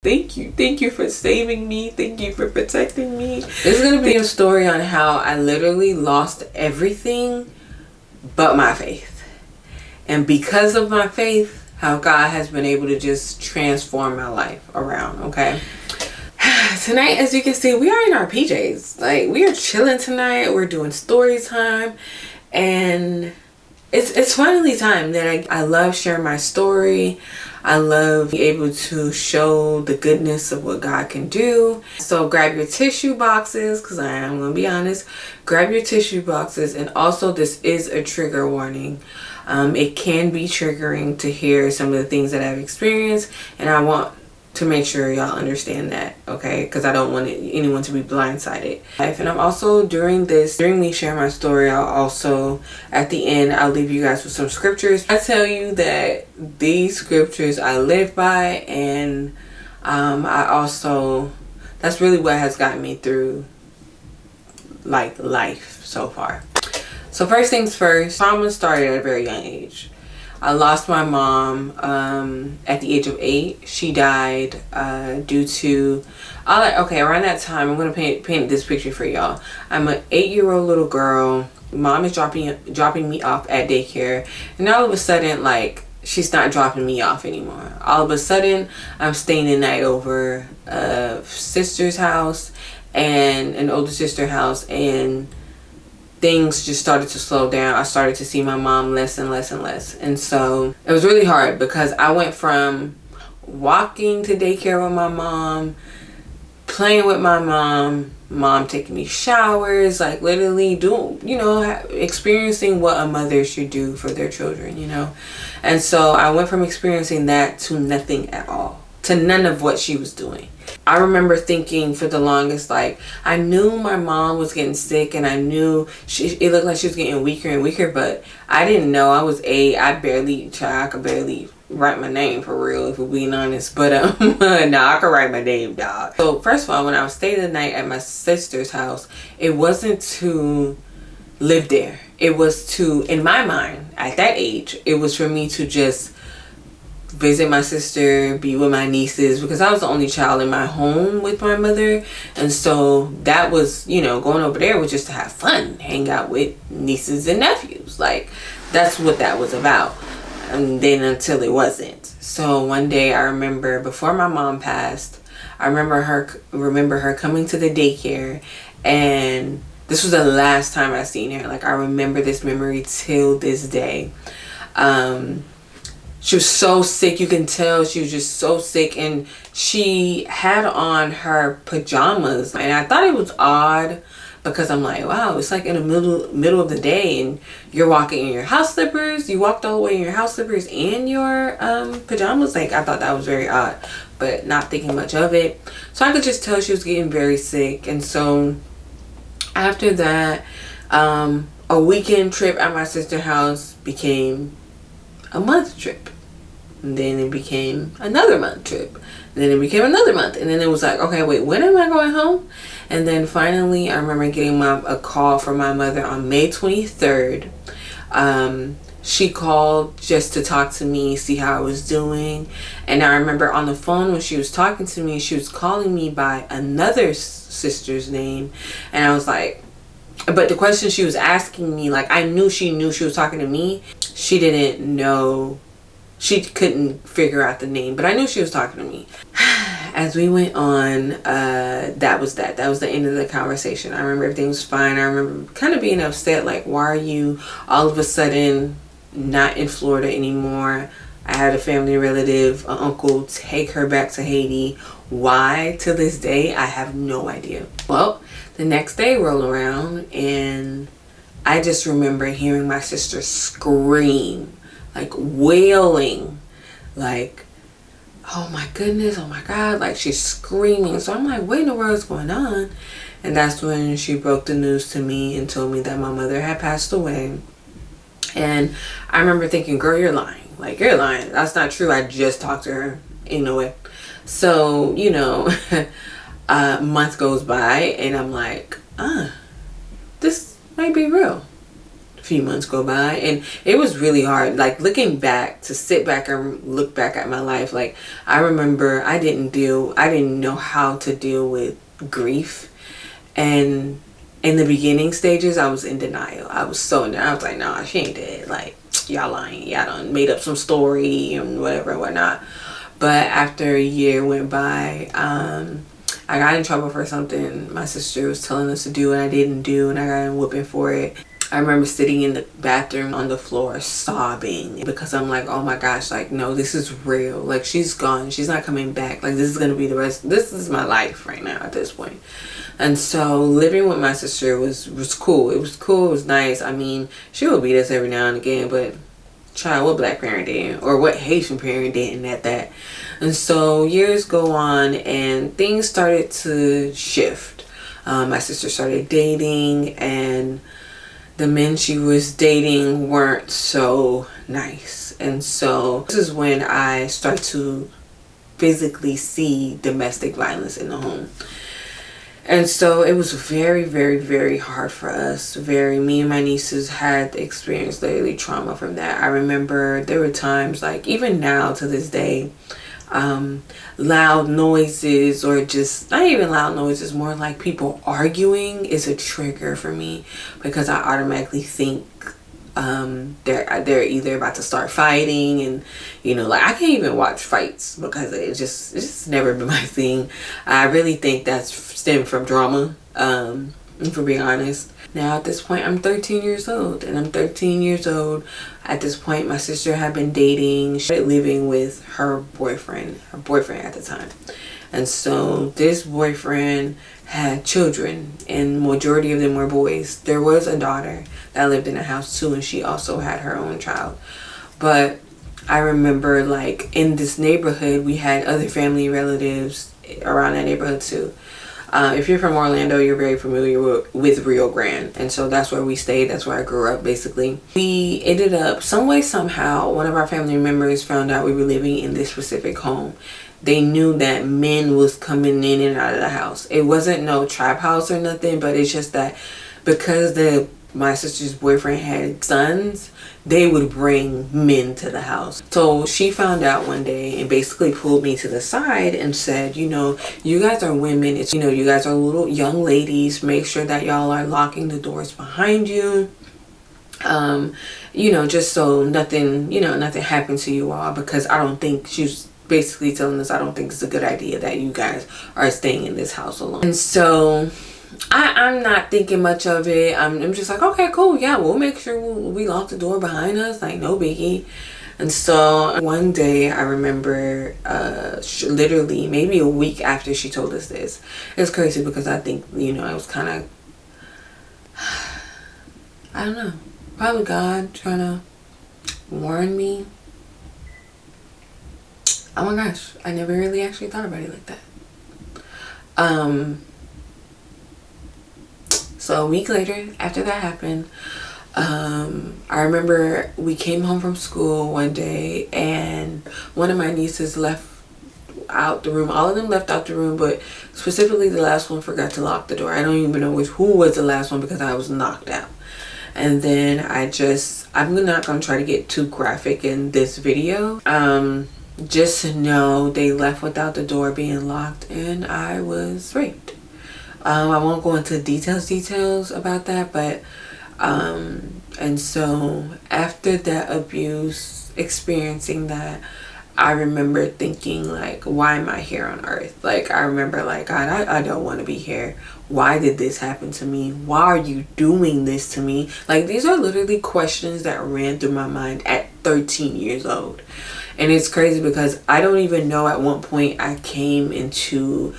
Thank you for saving me. Thank you for protecting me. This is gonna be a story on how I literally lost everything but my faith, and because of my faith, how God has been able to just transform my life around. Okay, tonight, as you can see, we are in our PJs. Like, we are chilling tonight. We're doing story time, and it's finally time that I love sharing my story. I love being able to show the goodness of what God can do. So grab your tissue boxes, because I am going to be honest. Grab your tissue boxes. And also, this is a trigger warning. It can be triggering to hear some of the things that I've experienced. And I want to make sure y'all understand that, okay? Because I don't want anyone to be blindsided. And I'm also, during me sharing my story, I'll also, at the end, I'll leave you guys with some scriptures. I tell you that these scriptures I live by, and I also, that's really what has gotten me through, like, life so far. So first things first, trauma started at a very young age. I lost my mom at the age of 8. She died due to around that time. I'm gonna paint this picture for y'all. I'm an 8-year-old little girl. Mom is dropping me off at daycare, and all of a sudden, like, she's not dropping me off anymore. All of a sudden, I'm staying the night over a sister's house and an older sister's house, and things just started to slow down. I started to see my mom less and less and less. And so it was really hard, because I went from walking to daycare with my mom, playing with my mom taking me showers, like literally doing, experiencing what a mother should do for their children, And so I went from experiencing that to nothing at all, to none of what she was doing. I remember thinking for the longest, like, I knew my mom was getting sick, and I knew it looked like she was getting weaker and weaker, but I didn't know. I was 8. I could barely write my name, for real, if we're being honest. But no, I could write my name, dog. So first of all, when I was staying the night at my sister's house, it wasn't to live there. It was to, in my mind, at that age, it was for me to just visit my sister, be with my nieces, because I was the only child in my home with my mother. And so that was, going over there was just to have fun, hang out with nieces and nephews. Like, that's what that was about. And then until it wasn't. So one day, I remember, before my mom passed, I remember her coming to the daycare, and this was the last time I seen her. Like, I remember this memory till this day. She was so sick. You can tell she was just so sick, and she had on her pajamas, and I thought it was odd, because I'm like, wow, it's like in the middle of the day, and you're walking in your house slippers. You walked all the way in your house slippers and your pajamas. Like, I thought that was very odd, but not thinking much of it. So I could just tell she was getting very sick. And so after that, a weekend trip at my sister's house became a month trip, and then it became another month trip, and then it became another month, and then it was like, okay, wait, when am I going home? And then finally, I remember getting a call from my mother on May 23rd. She called just to talk to me, see how I was doing. And I remember on the phone, when she was talking to me, she was calling me by another sister's name, and I was like, but the question she was asking me, like, I knew she was talking to me. She didn't know, she couldn't figure out the name, but I knew she was talking to me. As we went on, that was the end of the conversation. I remember everything was fine. I remember kind of being upset, like, why are you all of a sudden not in Florida anymore? I had a family relative, an uncle, take her back to Haiti. Why? To this day, I have no idea. Well, the next day rolled around, and I just remember hearing my sister scream, like wailing, like, oh my goodness, oh my God, like she's screaming. So I'm like, what in the world is going on? And that's when she broke the news to me and told me that my mother had passed away. And I remember thinking, girl, you're lying. Like, you're lying. That's not true. I just talked to her. Ain't no way. So, a month goes by, and I'm like, this might be real. few months go by, and it was really hard. Like, looking back, to sit back and look back at my life, like, I remember I didn't know how to deal with grief. And in the beginning stages, I was in denial. I was so in denial. I was like, nah, she ain't dead. Like, y'all lying. Y'all done made up some story and whatever and whatnot. But after a year went by, I got in trouble for something my sister was telling us to do and I didn't do, and I got a whooping for it. I remember sitting in the bathroom on the floor sobbing because I'm like, oh my gosh, like, no, this is real. Like, she's gone. She's not coming back. Like, this is going to be the rest. This is my life right now at this point. And so living with my sister was cool. It was cool. It was nice. I mean, she would beat us every now and again, but child, what black parent did, or what Haitian parent didn't at that. And so years go on and things started to shift. My sister started dating, and the men she was dating weren't so nice. And so this is when I start to physically see domestic violence in the home. And so it was very, very, very hard for us. Me and my nieces had experienced daily trauma from that. I remember there were times, like, even now to this day, loud noises, or just not even loud noises, more like people arguing, is a trigger for me, because I automatically think they're either about to start fighting, and you know, like, I can't even watch fights because it's just never been my thing. I really think that's stemmed from drama, for being honest. Now at this point I'm 13 years old, and I'm 13 years old. At this point my sister had been dating, she started living with her boyfriend at the time. And so this boyfriend had children, and majority of them were boys. There was a daughter that lived in the house too, and she also had her own child. But I remember, like, in this neighborhood we had other family relatives around that neighborhood too. If you're from Orlando, you're very familiar with Rio Grande, and so that's where we stayed. That's where I grew up, basically. We ended up, some way, somehow, one of our family members found out we were living in this specific home. They knew that men was coming in and out of the house. It wasn't no trap house or nothing, but it's just that because my sister's boyfriend had sons, they would bring men to the house. So she found out one day and basically pulled me to the side and said, you know, you guys are women. It's, you know, you guys are little young ladies. Make sure that y'all are locking the doors behind you. You know, just so nothing happened to you all, because I don't think, she was basically telling us, I don't think it's a good idea that you guys are staying in this house alone. And so I'm not thinking much of it. I'm just like, okay, cool, yeah, we'll make sure we lock the door behind us, like, no biggie. And so one day I remember literally maybe a week after she told us this. It's crazy because I think, you know, it was kind of, I don't know, probably God trying to warn me. Oh my gosh, I never really actually thought about it like that. So a week later, after that happened, I remember we came home from school one day, and one of my nieces left out the room. All of them left out the room, but specifically the last one forgot to lock the door. I don't even know who was the last one because I was knocked out. And then I'm not gonna try to get too graphic in this video. Just to know they left without the door being locked, and I was raped. I won't go into details about that, but and so after that abuse, experiencing that, I remember thinking, like, why am I here on earth? Like, I remember, like, God, I don't want to be here. Why did this happen to me? Why are you doing this to me? Like, these are literally questions that ran through my mind at 13 years old. And it's crazy because I don't even know at one point I came into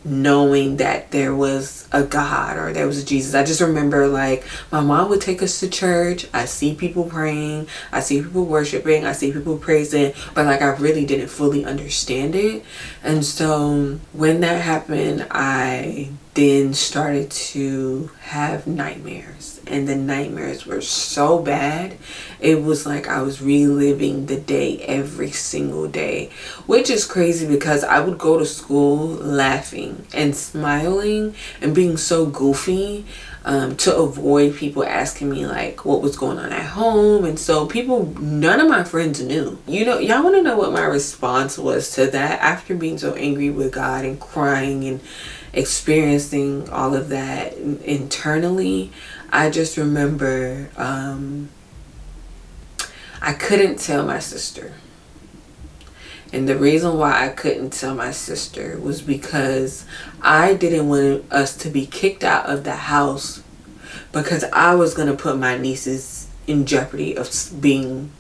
knowing that there was a God or there was a Jesus. I just remember, like, my mom would take us to church. I see people praying, I see people worshiping, I see people praising, but like, I really didn't fully understand it. And so when that happened, I then started to have nightmares. and the nightmares were so bad. It was like I was reliving the day every single day, which is crazy because I would go to school laughing and smiling and being so goofy, to avoid people asking me like what was going on at home. And so none of my friends knew. Y'all want to know what my response was to that after being so angry with God and crying and experiencing all of that internally? I just remember I couldn't tell my sister. And the reason why I couldn't tell my sister was because I didn't want us to be kicked out of the house, because I was going to put my nieces in jeopardy of being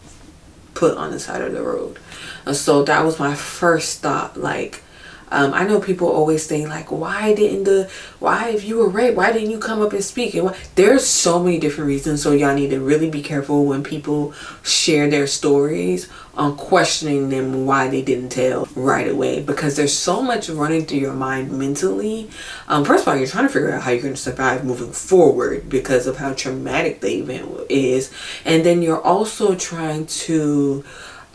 put on the side of the road. And so that was my first thought. Like, I know people always say like, why if you were raped, why didn't you come up and speak? And there's so many different reasons. So y'all need to really be careful when people share their stories on questioning them why they didn't tell right away, because there's so much running through your mind mentally. First of all, you're trying to figure out how you're going to survive moving forward because of how traumatic the event is. And then you're also trying to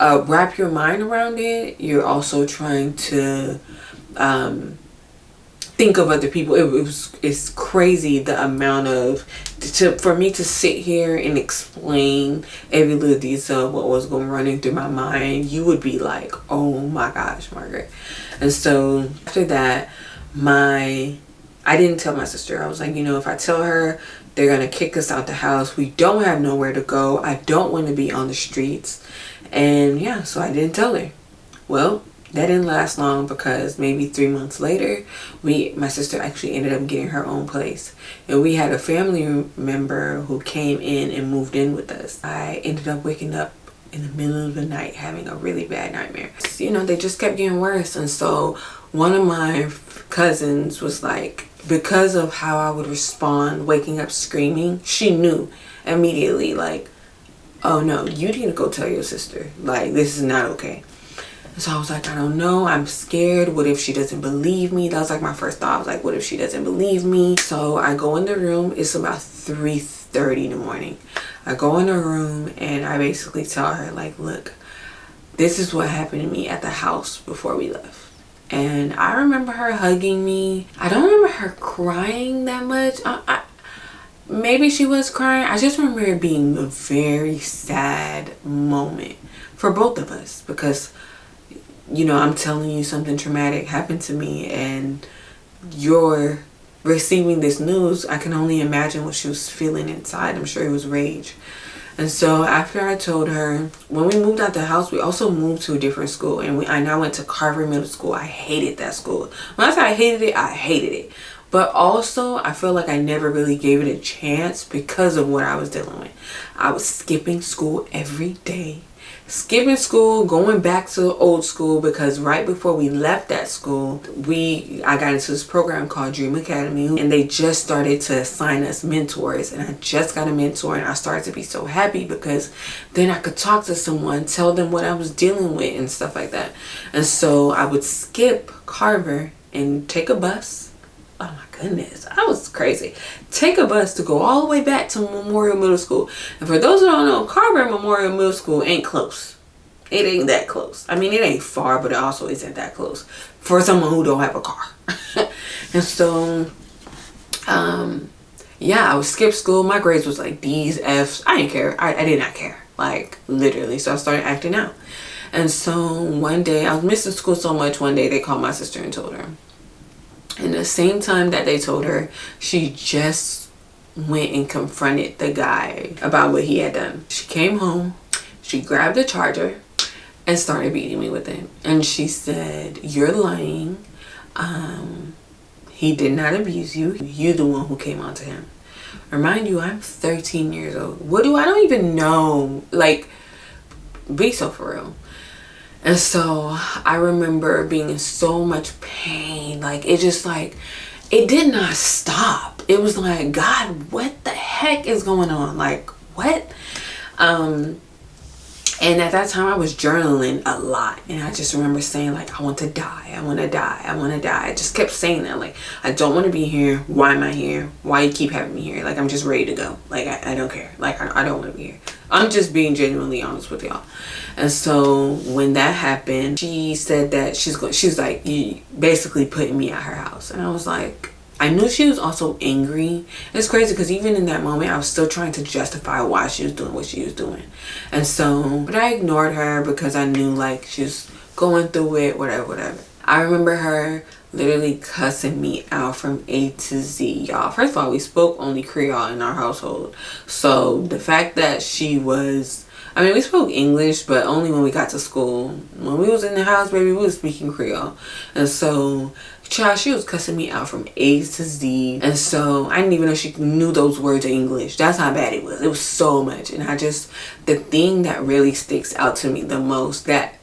wrap your mind around it. You're also trying to think of other people. It's crazy the amount of for me to sit here and explain every little detail of what was running through my mind. You would be like, oh my gosh, Margaret. And so after that, I didn't tell my sister. I was like, if I tell her, they're gonna kick us out the house. We don't have nowhere to go. I don't want to be on the streets. And yeah, so I didn't tell her. Well, that didn't last long, because maybe 3 months later, my sister actually ended up getting her own place. And we had a family member who came in and moved in with us. I ended up waking up in the middle of the night having a really bad nightmare. They just kept getting worse. And so one of my cousins was like, because of how I would respond waking up screaming, she knew immediately, like, oh no, you need to go tell your sister. Like, this is not okay. So I was like, I don't know, I'm scared. What if she doesn't believe me? That was like my first thought. I was like, what if she doesn't believe me? So I go in the room. It's about 3:30 in the morning. I go in the room and I basically tell her, like, look, this is what happened to me at the house before we left. And I remember her hugging me. I don't remember her crying that much. Maybe she was crying. I just remember it being a very sad moment for both of us, because I'm telling you something traumatic happened to me and you're receiving this news. I can only imagine what she was feeling inside. I'm sure it was rage. And so after I told her, when we moved out the house, we also moved to a different school, and I now went to Carver Middle School. I hated that school. When I say I hated it. But also, I feel like I never really gave it a chance because of what I was dealing with. I was skipping school every day. Skipping school, going back to the old school, because right before we left that school, I got into this program called Dream Academy, and they just started to assign us mentors. And I just got a mentor, and I started to be so happy because then I could talk to someone, tell them what I was dealing with and stuff like that. And so I would skip Carver and take a bus. Oh my goodness, I was crazy. Take a bus to go all the way back to Memorial Middle School. And for those who don't know, Carver Memorial Middle School ain't close. It ain't that close. I mean, it ain't far, but it also isn't that close for someone who don't have a car. And so, yeah, I would skip school. My grades was like D's, F's. I didn't care. I did not care. Like, literally. So I started acting out. And so one day, I was missing school so much, one day they called my sister and told her. And the same time that they told her, she just went and confronted the guy about what he had done. She came home, she grabbed a charger and started beating me with it. And she said, you're lying. He did not abuse you. You're the one who came on to him. Remind you, I'm 13 years old. I don't even know. Like, be so for real. And so I remember being in so much pain. Like, it just like, it did not stop. It was like, God, what the heck is going on? Like, what? And And at that time I was journaling a lot, and I just remember saying like, I want to die, I want to die, I want to die. I just kept saying that, like, I don't want to be here. Why am I here? Why you keep having me here? Like, I'm just ready to go. Like, I don't care. Like, I don't want to be here. I'm just being genuinely honest with y'all. And so when that happened, she said that she was like, you basically putting me at her house. And I was like, I knew she was also angry. It's crazy because even in that moment, I was still trying to justify why she was doing what she was doing. And so, but I ignored her because I knew like she was going through it, whatever. I remember her literally cussing me out from A to Z, y'all. First of all, we spoke only Creole in our household. So the fact that she was, I mean, we spoke English, but only when we got to school. When we was in the house, baby, we was speaking Creole. And so, child, she was cussing me out from A to Z. And so I didn't even know she knew those words of English. That's how bad it was. It was so much. And the thing that really sticks out to me the most, that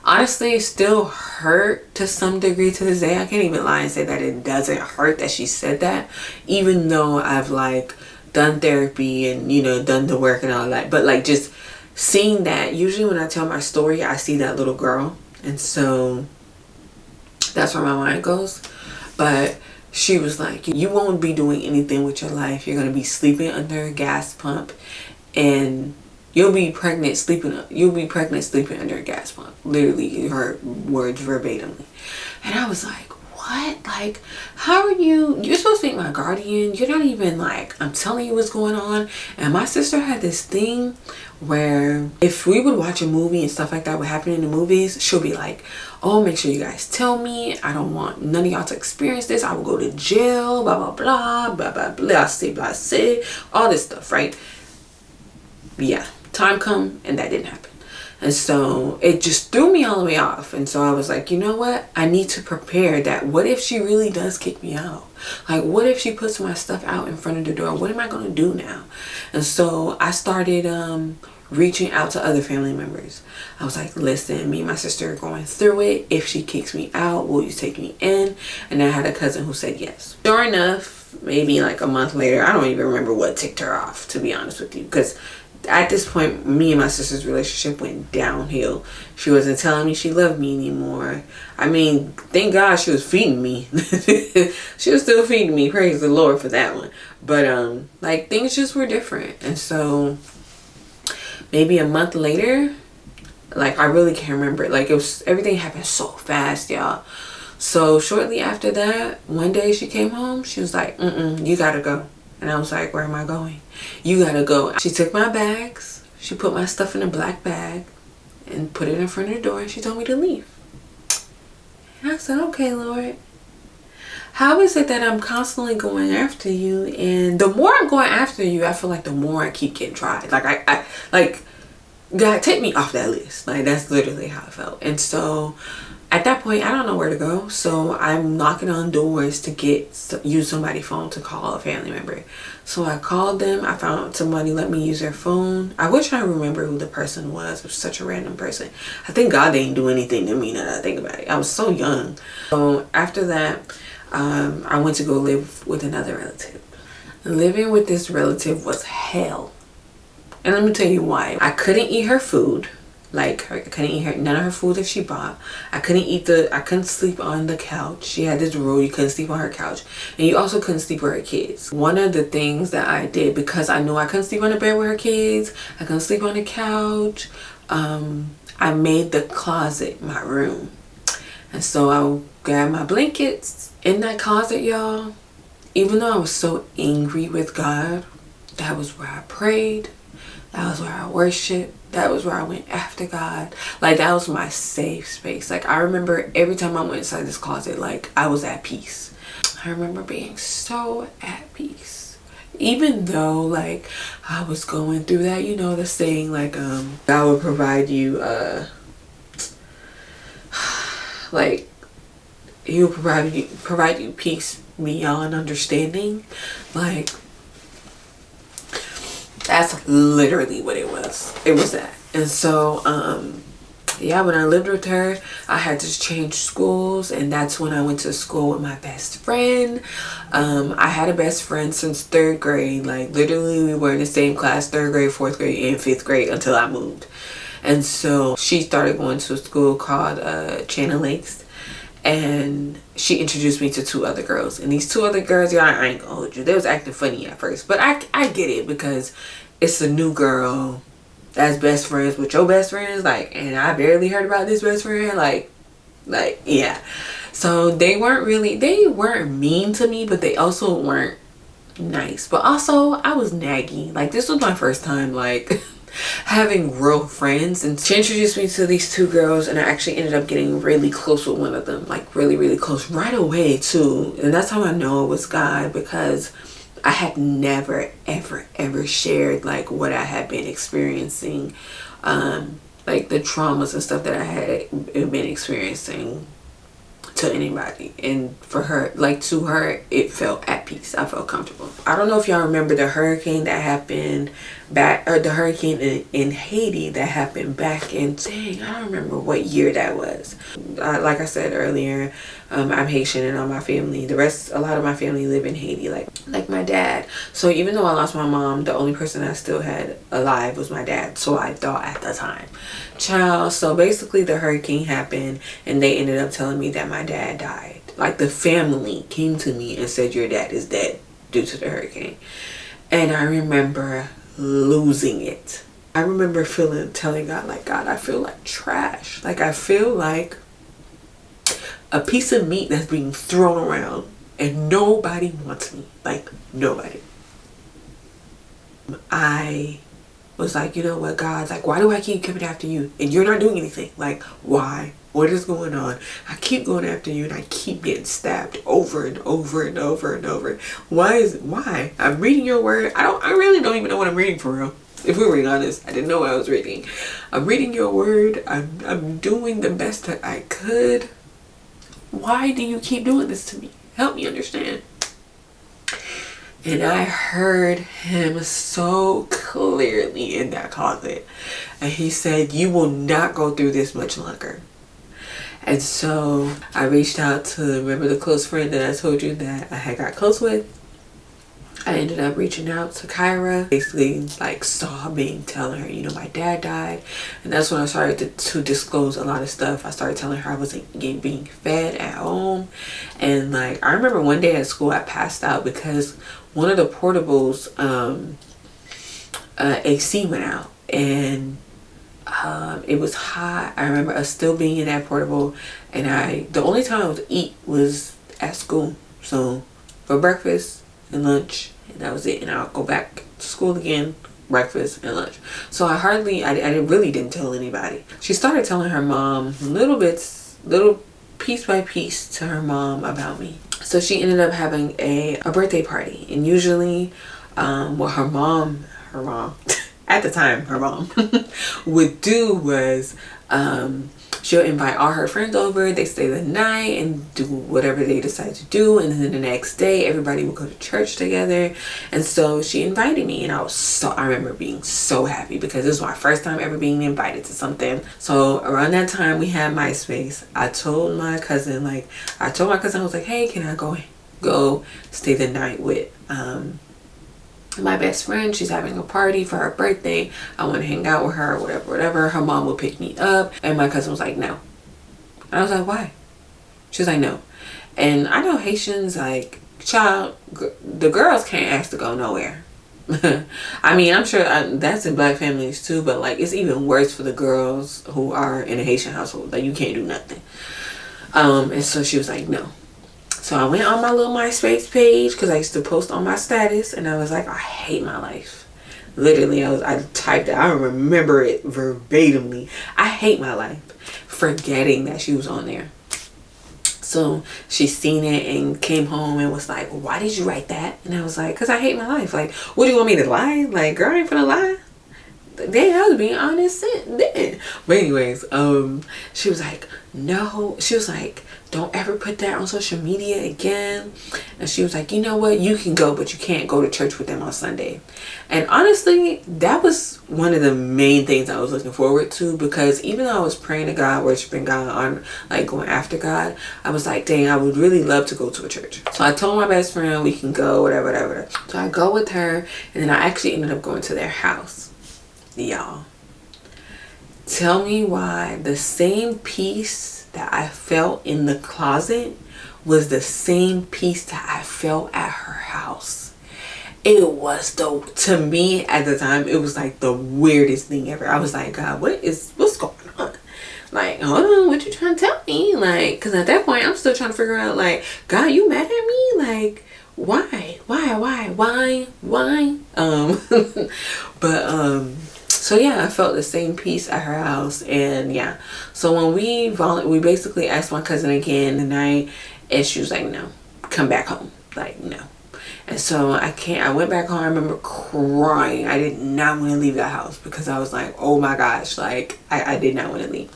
honestly still hurt to some degree to this day. I can't even lie and say that it doesn't hurt that she said that, even though I've like done therapy and, you know, done the work and all that. But like just seeing that, usually when I tell my story, I see that little girl. And so that's where my mind goes. But she was like, you won't be doing anything with your life. You're going to be sleeping under a gas pump, and you'll be pregnant sleeping under a gas pump. Literally her words verbatimly. And I was like, what? Like, how are you're supposed to be my guardian. You're not even like, I'm telling you what's going on. And my sister had this thing where if we would watch a movie and stuff like that would happen in the movies, she'll be like, oh, make sure you guys tell me. I don't want none of y'all to experience this. I will go to jail, blah, blah, blah, blah, blah, blah, blah, all this stuff, right? Yeah, time come and that didn't happen. And so it just threw me all the way off. And so I was like, you know what? I need to prepare that. What if she really does kick me out? Like, what if she puts my stuff out in front of the door? What am I going to do now? And so I started reaching out to other family members. I was like, listen, me and my sister are going through it. If she kicks me out, will you take me in? And I had a cousin who said yes. Sure enough, maybe like a month later, I don't even remember what ticked her off, to be honest with you, because at this point, me and my sister's relationship went downhill. She wasn't telling me she loved me anymore. I mean, thank God she was feeding me. She was still feeding me. Praise the Lord for that one. But like, things just were different. And so maybe a month later, like, I really can't remember. Like, everything happened so fast, y'all. So shortly after that, one day she came home. She was like, you gotta go. And I was like, where am I going? You gotta go. She took my bags. She put my stuff in a black bag and put it in front of the door, and she told me to leave. And I said, okay, Lord. How is it that I'm constantly going after you? And the more I'm going after you, I feel like the more I keep getting tried. Like, I like, God, take me off that list. Like, that's literally how I felt. And so at that point, I don't know where to go. So I'm knocking on doors to use somebody's phone to call a family member. So I called them. I found somebody let me use their phone. I wish I remember who the person was. It was such a random person. I think God didn't do anything to me now that I think about it. I was so young. So after that, I went to go live with another relative. Living with this relative was hell. And let me tell you why. I couldn't eat her food. Like, I couldn't eat none of her food that she bought. I couldn't sleep on the couch. She had this rule, you couldn't sleep on her couch. And you also couldn't sleep with her kids. One of the things that I did, because I knew I couldn't sleep on the bed with her kids, I couldn't sleep on the couch, I made the closet my room. And so I grabbed my blankets in that closet, y'all. Even though I was so angry with God, that was where I prayed. That was where I worshiped. That was where I went after God. Like, that was my safe space. Like, I remember every time I went inside this closet, like, I was at peace. I remember being so at peace. Even though, like, I was going through that, you know, the saying, like, God will provide you, like, He will provide you peace beyond understanding. Like, that's literally what it was. It was that. And so, yeah, when I lived with her, I had to change schools. And that's when I went to school with my best friend. I had a best friend since 3rd grade. Like, literally, we were in the same class, 3rd grade, 4th grade, and 5th grade until I moved. And so she started going to a school called Channel Lakes, and she introduced me to 2 other girls. And these 2 other girls, y'all, I ain't gonna hold you, they was acting funny at first, but I get it, because it's a new girl that's best friends with your best friends, like, and I barely heard about this best friend, like yeah. So they weren't mean to me, but they also weren't nice. But also I was naggy. Like, this was my first time like having real friends, and she introduced me to these 2 girls, and I actually ended up getting really close with one of them, like really close right away too. And that's how I know it was God, because I had never ever shared like what I had been experiencing, like the traumas and stuff that I had been experiencing, to anybody. And for her, like, to her, it felt at peace. I felt comfortable. I don't know if y'all remember the hurricane that happened back, or the hurricane in Haiti that happened back in, dang, I don't remember what year that was. Like I said earlier, I'm Haitian, and all my family, a lot of my family live in Haiti, like my dad. So even though I lost my mom, the only person I still had alive was my dad. So I thought at the time. Child, so basically the hurricane happened, and they ended up telling me that my dad died. Like, the family came to me and said, your dad is dead due to the hurricane. And I remember losing it. I remember telling God, like, God, I feel like trash. Like, I feel like a piece of meat that's being thrown around, and nobody wants me. Like, nobody. I was like, you know what, God, like, why do I keep coming after you and you're not doing anything? Like, why? What is going on? I keep going after you, and I keep getting stabbed over and over and over and over. Why? I'm reading your word. I really don't even know what I'm reading, for real. If we're being honest, I didn't know what I was reading. I'm reading your word. I'm doing the best that I could. Why do you keep doing this to me? Help me understand. And I heard him so clearly in that closet. And he said, you will not go through this much longer. And so I reached out to, remember the close friend that I told you that I had got close with? I ended up reaching out to Kyra, basically like sobbing, telling her, you know, my dad died. And that's when I started to disclose a lot of stuff. I started telling her I wasn't being fed at home. And like, I remember one day at school I passed out because one of the portables, AC went out, and it was hot. I remember us still being in that portable, and the only time I would eat was at school. So for breakfast and lunch, and that was it. And I'll go back to school again, breakfast and lunch. So I really didn't tell anybody. She started telling her mom little piece by piece to her mom about me. So she ended up having a birthday party, and usually what her mom at the time, her mom would do was she'll invite all her friends over. They stay the night and do whatever they decide to do, and then the next day everybody would go to church together. And so she invited me, and I remember being so happy, because this was my first time ever being invited to something. So around that time we had MySpace. I told my cousin, I was like, hey, can I go stay the night with my best friend? She's having a party for her birthday. I want to hang out with her, whatever. Her mom will pick me up. And my cousin was like, no. And I was like, why? She was like, no. And I know Haitians, like, child, the girls can't ask to go nowhere. I mean, I'm sure that's in black families too, but like, it's even worse for the girls who are in a Haitian household. Like, you can't do nothing. And so she was like, no. So I went on my little MySpace page, because I used to post on my status, and I was like, I hate my life. Literally, I typed it. I remember it verbatimly. I hate my life. Forgetting that she was on there. So she seen it and came home and was like, why did you write that? And I was like, because I hate my life. Like, what do you want me to lie? Like, girl, I ain't finna lie. Dang, I was being honest then. But anyways, she was like, no. She was like, don't ever put that on social media again. And she was like, you know what, you can go, but you can't go to church with them on Sunday. And honestly, that was one of the main things I was looking forward to, because even though I was praying to God, worshiping God, on like going after God, I was like, dang, I would really love to go to a church. So I told my best friend we can go, whatever. So I go with her, and then I actually ended up going to their house. Y'all, Tell me why the same peace that I felt in the closet was the same peace that I felt at her house. It was to me at the time, it was like the weirdest thing ever. I was like, God, what's going on? Like, hold on, what you trying to tell me? Like, because at that point, I'm still trying to figure out, like, God, you mad at me? Like, why? But, so yeah, I felt the same peace at her house. And yeah, so when we basically asked my cousin again tonight, and she was like, no, come back home. Like, no. And so I went back home. I remember crying. I did not want to leave the house because I was like, oh my gosh, like I did not want to leave.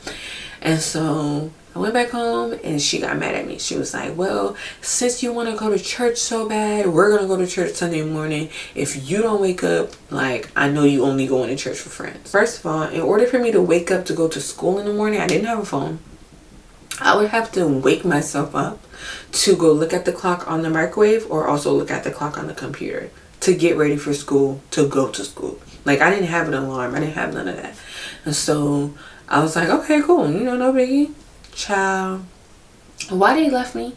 And so I went back home and she got mad at me. She was like, well, since you want to go to church so bad, we're going to go to church Sunday morning. If you don't wake up, like, I know you only going to church for friends. First of all, in order for me to wake up to go to school in the morning, I didn't have a phone. I would have to wake myself up to go look at the clock on the microwave or also look at the clock on the computer to get ready for school, to go to school. Like, I didn't have an alarm. I didn't have none of that. And so I was like, okay, cool. You know, no biggie. Child. Why they left me?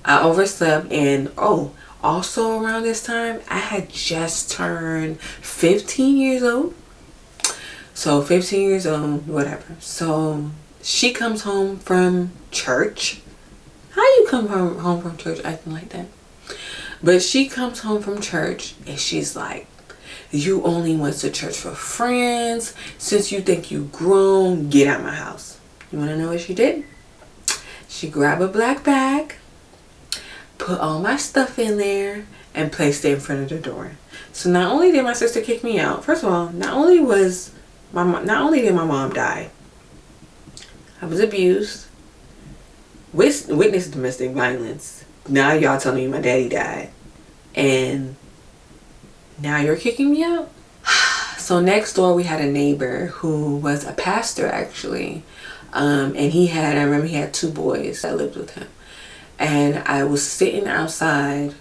I overslept. And also around this time, I had just turned 15 years old. So 15 years old, whatever. So she comes home from church. How you come home from church acting like that? But she comes home from church and she's like, you only went to church for friends. Since you think you grown, get out my house. You want to know what she did? She grabbed a black bag, put all my stuff in there, and placed it in front of the door. So not only did my sister kick me out, first of all, not only did my mom die, I was abused, witnessed domestic violence. Now y'all telling me my daddy died, and now you're kicking me out? So next door we had a neighbor who was a pastor actually, and I remember he had 2 boys that lived with him, and I was sitting outside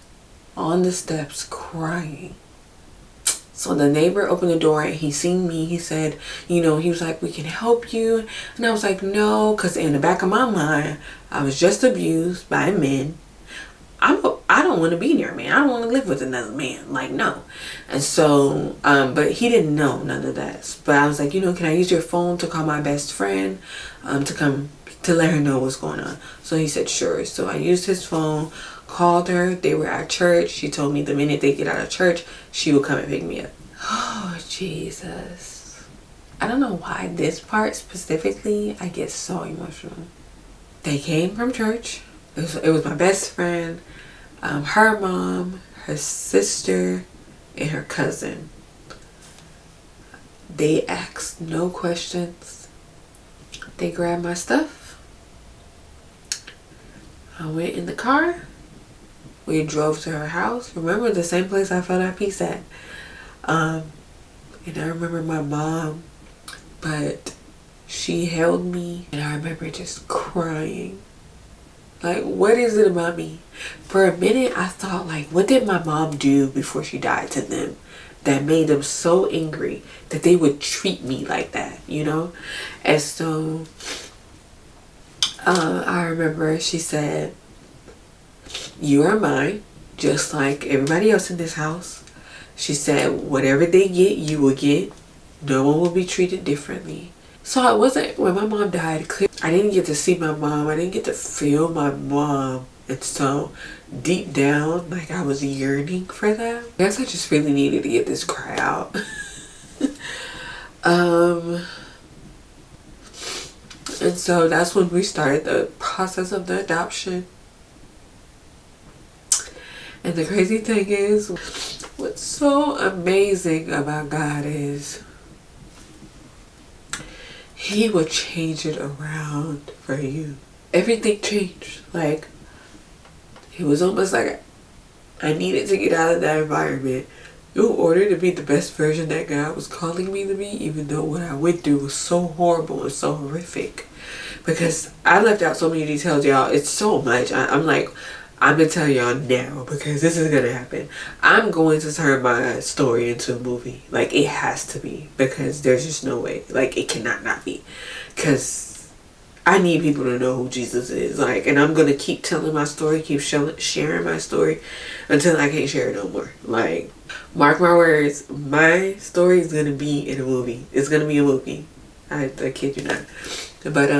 on the steps crying. So the neighbor opened the door and he seen me. He said, you know, he was like, we can help you. And I was like, no, because in the back of my mind, I was just abused by men. I don't want to be near a man. I don't want to live with another man. Like, no. And so, but he didn't know none of that. But I was like, you know, can I use your phone to call my best friend to come to let her know what's going on? So he said, sure. So I used his phone, called her. They were at church. She told me the minute they get out of church, she will come and pick me up. Oh, Jesus. I don't know why this part specifically, I get so emotional. They came from church. It was my best friend, her mom, her sister, and her cousin. They asked no questions. They grabbed my stuff. I went in the car. We drove to her house. Remember, the same place I felt at peace at. And I remember my mom, but she held me, and I remember just crying. Like, what is it about me? For a minute, I thought, like, what did my mom do before she died to them that made them so angry that they would treat me like that, you know? And so, I remember she said, you are mine, just like everybody else in this house. She said, whatever they get, you will get. No one will be treated differently. So it wasn't, when my mom died, I didn't get to see my mom. I didn't get to feel my mom. And so deep down, like, I was yearning for that. I guess I just really needed to get this cry out. And so that's when we started the process of the adoption. And the crazy thing is, what's so amazing about God is He will change it around for you. Everything changed. Like, it was almost like I needed to get out of that environment in order to be the best version that God was calling me to be, even though what I went through was so horrible and so horrific. Because I left out so many details, y'all. It's so much. I'm like, I'm gonna tell y'all now because this is gonna happen. I'm going to turn my story into a movie. Like, it has to be, because there's just no way. Like, it cannot not be, because I need people to know who Jesus is. Like, and I'm gonna keep telling my story, keep sharing my story until I can't share it no more. Like, mark my words, my story is gonna be in a movie. It's gonna be a movie. I kid you not. But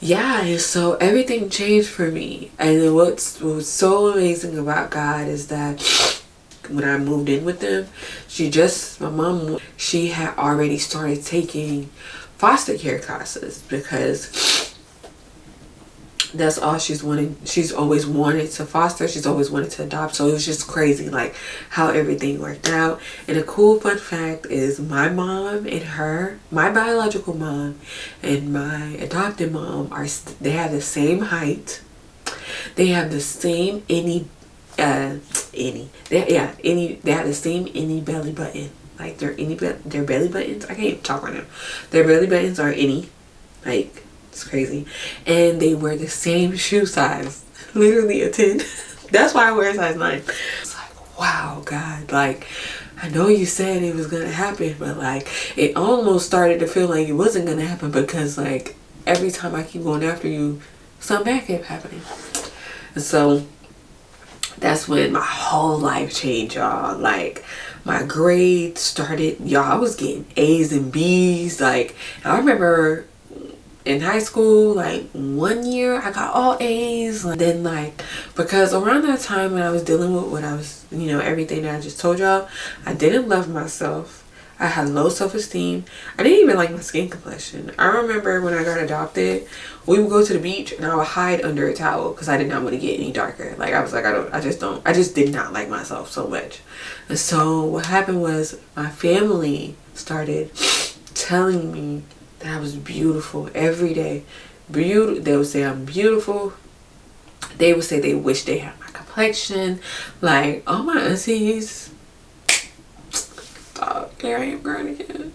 yeah, and so everything changed for me. And what was so amazing about God is that when I moved in with them, my mom, she had already started taking foster care classes, because that's all she's wanted. She's always wanted to foster. She's always wanted to adopt. So it was just crazy, like, how everything worked out. And a cool fun fact is my mom and my biological mom and my adopted mom they have the same height. They have the same they have the same innie belly button. Like, their belly buttons. I can't even talk right now. Their belly buttons are innie. Like, it's crazy. And they wear the same shoe size. Literally a 10. That's why I wear a size 9. It's like, wow, God. Like, I know you said it was going to happen, but, like, it almost started to feel like it wasn't going to happen, because, like, every time I keep going after you, something bad kept happening. And so that's when my whole life changed, y'all. Like, my grades started, y'all, I was getting A's and B's. Like, I remember in high school, like, one year I got all A's. And then, like, because around that time when I was dealing with what I was, everything that I just told y'all, I didn't love myself. I had low self-esteem. I didn't even like my skin complexion. I remember when I got adopted, we would go to the beach and I would hide under a towel because I did not want to get any darker. Like, I was like, I just did not like myself so much. And so what happened was, my family started telling me that I was beautiful every day. They would say I'm beautiful. They would say they wish they had my complexion. Like, all my aunties. Stop. Here I am growing again.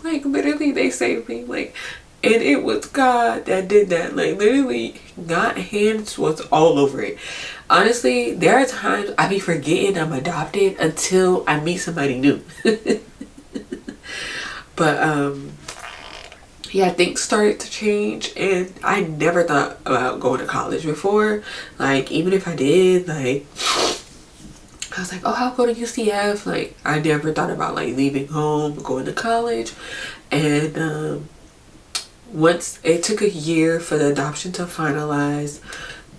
Like, literally, they saved me. Like, and it was God that did that. Like, literally, God's hands was all over it. Honestly, there are times I be forgetting I'm adopted until I meet somebody new. But yeah, things started to change, and I never thought about going to college before. Like, even if I did, like, I was like, oh, I'll go to UCF. Like, I never thought about, like, leaving home, going to college. And once it took a year for the adoption to finalize,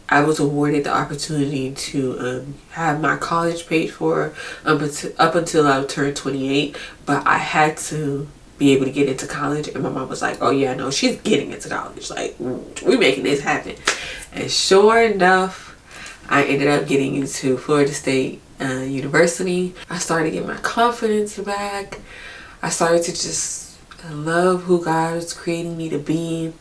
I was awarded the opportunity to have my college paid for up until I turned 28. But I had to be able to get into college, and my mom was like, oh yeah, no, she's getting into college. Like, we're making this happen. And sure enough, I ended up getting into Florida State University. I started getting my confidence back. I started to just love who God was creating me to be.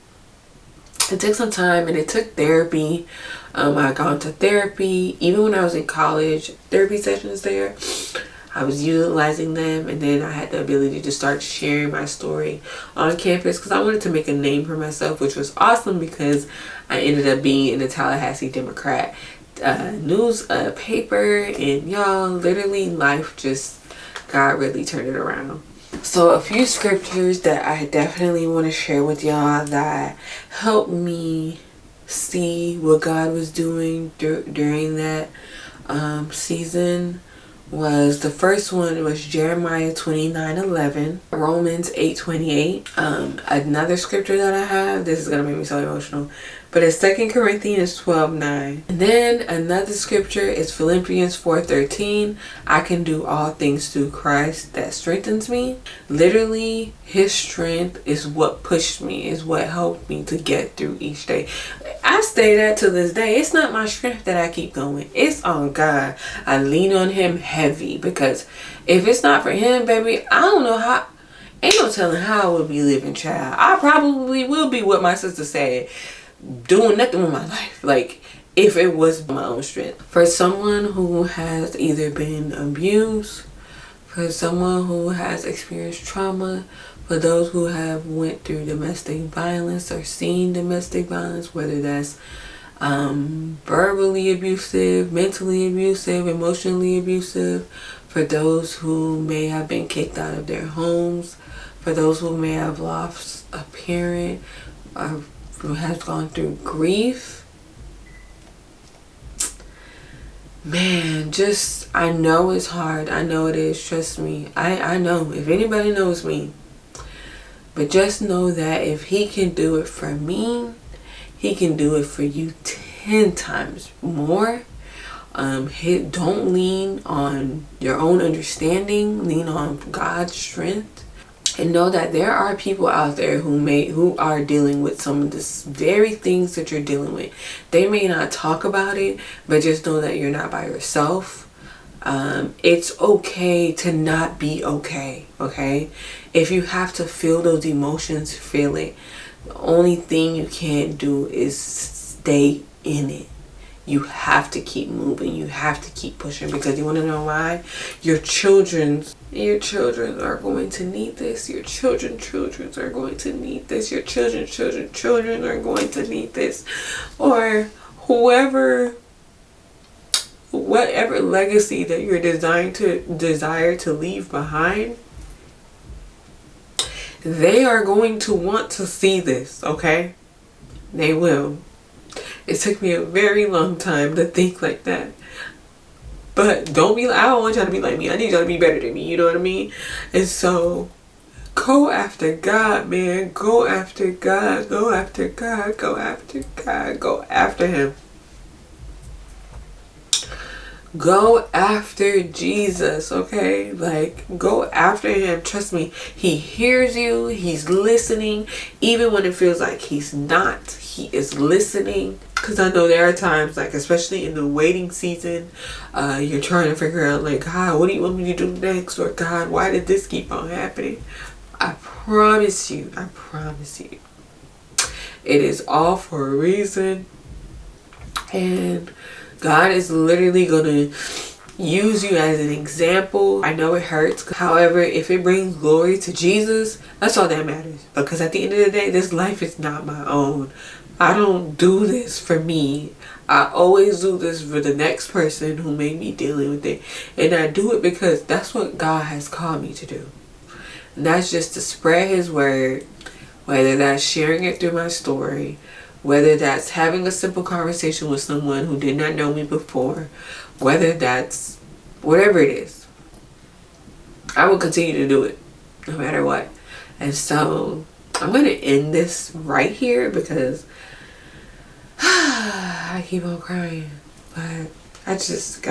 It took some time, and it took therapy. I gone to therapy. Even when I was in college, therapy sessions there, I was utilizing them, and then I had the ability to start sharing my story on campus because I wanted to make a name for myself, which was awesome because I ended up being in the Tallahassee Democrat news paper, and y'all, literally life just, God really turned it around. So a few scriptures that I definitely want to share with y'all that helped me see what God was doing during that season was, the first one was Jeremiah 29:11, Romans 8:28. Another scripture that I have, this is gonna make me so emotional, but it's 2 Corinthians 12:9. And then another scripture is Philippians 4:13. I can do all things through Christ that strengthens me. Literally, his strength is what pushed me, is what helped me to get through each day. I say that to this day. It's not my strength that I keep going. It's on God. I lean on him heavy, because if it's not for him, baby, I don't know how. Ain't no telling how I would be living, child. I probably will be what my sister said, doing nothing with my life, like, if it was my own strength. For someone who has either been abused, for someone who has experienced trauma, for those who have went through domestic violence or seen domestic violence, whether that's verbally abusive, mentally abusive, emotionally abusive, for those who may have been kicked out of their homes, for those who may have lost a parent, or who has gone through grief. Man, just, I know it's hard. I know it is. Trust me. I know. If anybody knows me. But just know that if he can do it for me, he can do it for you 10 times more. Don't lean on your own understanding. Lean on God's strength. And know that there are people out there who are dealing with some of the very things that you're dealing with. They may not talk about it, but just know that you're not by yourself. It's okay to not be okay, okay? If you have to feel those emotions, feel it. The only thing you can't do is stay in it. You have to keep moving. You have to keep pushing, because you want to know why? Your children are going to need this. Your children are going to need this. Your children are going to need this. Or whatever legacy that you're desire to leave behind, they are going to want to see this, okay? They will. It took me a very long time to think like that. But I don't want y'all to be like me. I need y'all to be better than me. You know what I mean? And so, go after God, man. Go after God. Go after God. Go after God. Go after Him. Go after Jesus, okay? Like, go after Him. Trust me. He hears you. He's listening. Even when it feels like He's not, He is listening. Because I know there are times, like, especially in the waiting season, you're trying to figure out, like, God, what do you want me to do next? Or, God, why did this keep on happening? I promise you, it is all for a reason. And God is literally going to use you as an example. I know it hurts. However, if it brings glory to Jesus, that's all that matters. Because at the end of the day, this life is not my own. I don't do this for me. I always do this for the next person who may be dealing with it. And I do it because that's what God has called me to do. And that's just to spread His word. Whether that's sharing it through my story. Whether that's having a simple conversation with someone who did not know me before. Whether that's whatever it is. I will continue to do it. No matter what. And so I'm going to end this right here because I keep on crying. But I just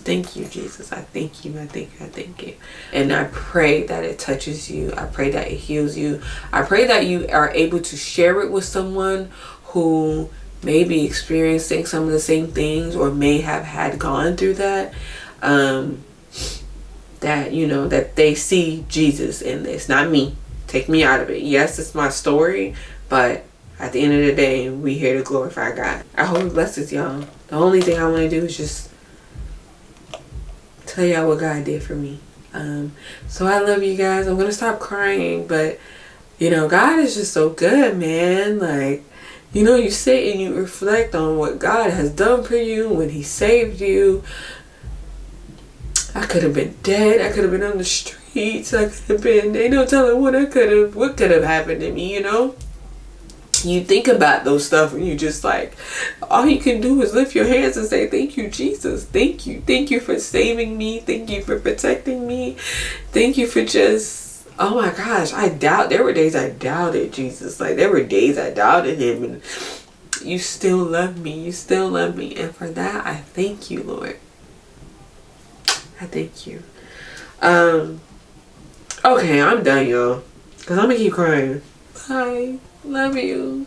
thank you, Jesus. I thank you. I thank you. And I pray that it touches you. I pray that it heals you. I pray that you are able to share it with someone who may be experiencing some of the same things or may have had gone through that. That, you know, that they see Jesus in this, not me. Take me out of it. Yes, it's my story, but at the end of the day, we here to glorify God. I hope it blesses y'all. The only thing I want to do is just tell y'all what God did for me. So I love you guys. I'm going to stop crying, but, you know, God is just so good, man. Like, you know, you sit and you reflect on what God has done for you when He saved you. I could have been dead. I could have been on the streets. I could have been, ain't no telling what could have happened to me, you know? You think about those stuff and you just like, all you can do is lift your hands and say, thank you, Jesus. Thank you. Thank you for saving me. Thank you for protecting me. Thank you for just, oh my gosh, there were days I doubted Jesus. Like, there were days I doubted Him, and you still love me. You still love me. And for that, I thank you, Lord. I thank you. Okay, I'm done, y'all. Because I'm going to keep crying. Bye. Love you.